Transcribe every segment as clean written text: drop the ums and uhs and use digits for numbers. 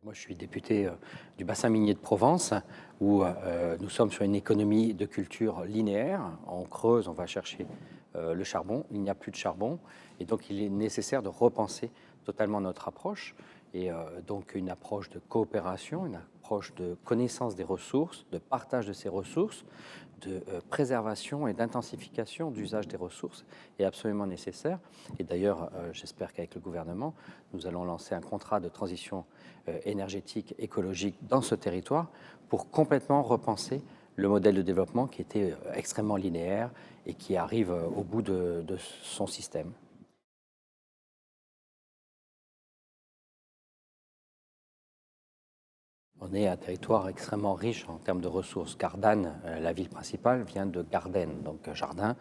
Moi, je suis député du bassin minier de Provence, où nous sommes sur une économie de culture linéaire. On creuse, on va chercher le charbon. Il n'y a plus de charbon. Et donc, il est nécessaire de repenser totalement notre approche. Et donc, une approche de coopération, une approche de connaissance des ressources, de partage de ces ressources, de préservation et d'intensification d'usage des ressources est absolument nécessaire. Et d'ailleurs, j'espère qu'avec le gouvernement, nous allons lancer un contrat de transition énergétique, écologique dans ce territoire pour complètement repenser le modèle de développement qui était extrêmement linéaire et qui arrive au bout de son système. On est un territoire extrêmement riche en termes de ressources. Gardanne, la ville principale, vient de Garden, donc jardin.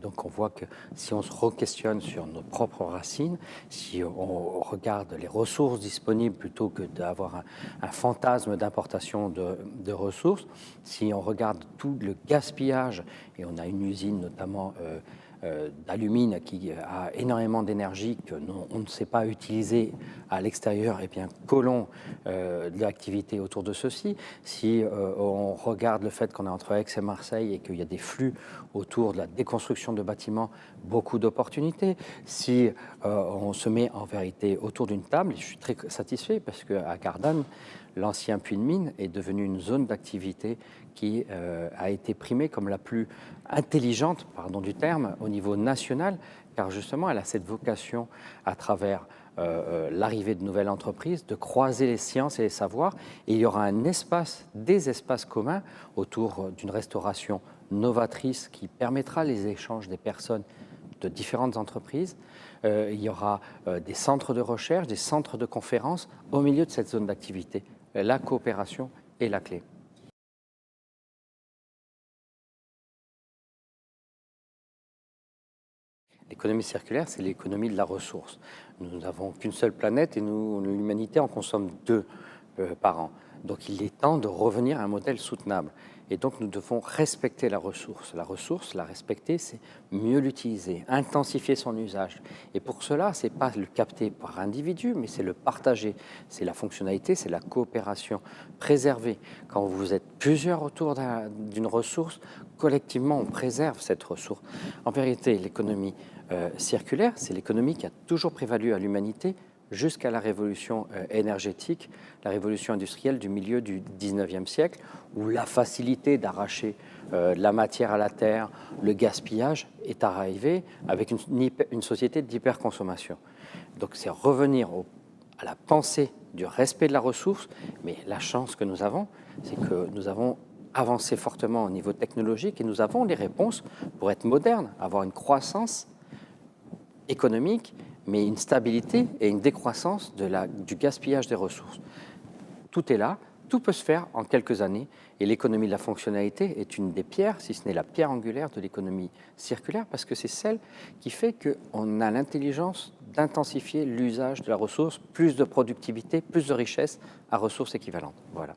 Donc on voit que si on se re-questionne sur nos propres racines, si on regarde les ressources disponibles plutôt que d'avoir un fantasme d'importation de ressources, si on regarde tout le gaspillage, et on a une usine notamment d'alumine qui a énormément d'énergie que on ne sait pas utiliser à l'extérieur, et bien collons de l'activité autour de ceci. Si on regarde le fait qu'on est entre Aix et Marseille et qu'il y a des flux autour de la déconstruction de bâtiments, beaucoup d'opportunités. Si on se met en vérité autour d'une table, je suis très satisfait parce qu'à Gardanne, l'ancien puits de mine est devenu une zone d'activité qui a été primée comme la plus intelligente, pardon du terme, au niveau national, car justement elle a cette vocation à travers l'arrivée de nouvelles entreprises, de croiser les sciences et les savoirs, et il y aura un espace, des espaces communs autour d'une restauration novatrice qui permettra les échanges des personnes de différentes entreprises. Il y aura des centres de recherche, des centres de conférences au milieu de cette zone d'activité. La coopération est la clé. L'économie circulaire, c'est l'économie de la ressource. Nous n'avons qu'une seule planète et nous, l'humanité, en consomme deux par an. Donc il est temps de revenir à un modèle soutenable. Et donc nous devons respecter la ressource. La ressource, la respecter, c'est mieux l'utiliser, intensifier son usage. Et pour cela, ce n'est pas le capter par individu, mais c'est le partager. C'est la fonctionnalité, c'est la coopération. Préserver. Quand vous êtes plusieurs autour d'une ressource, collectivement, on préserve cette ressource. En vérité, l'économie circulaire, c'est l'économie qui a toujours prévalu à l'humanité jusqu'à la révolution énergétique, la révolution industrielle du milieu du 19e siècle, où la facilité d'arracher la matière à la terre, le gaspillage est arrivé avec une société d'hyperconsommation. Donc c'est revenir à la pensée du respect de la ressource, mais la chance que nous avons, c'est que nous avons avancé fortement au niveau technologique et nous avons les réponses pour être modernes, avoir une croissance économique, mais une stabilité et une décroissance du gaspillage des ressources. Tout est là, tout peut se faire en quelques années, et l'économie de la fonctionnalité est une des pierres, si ce n'est la pierre angulaire de l'économie circulaire, parce que c'est celle qui fait qu'on a l'intelligence d'intensifier l'usage de la ressource, plus de productivité, plus de richesse à ressources équivalentes. Voilà.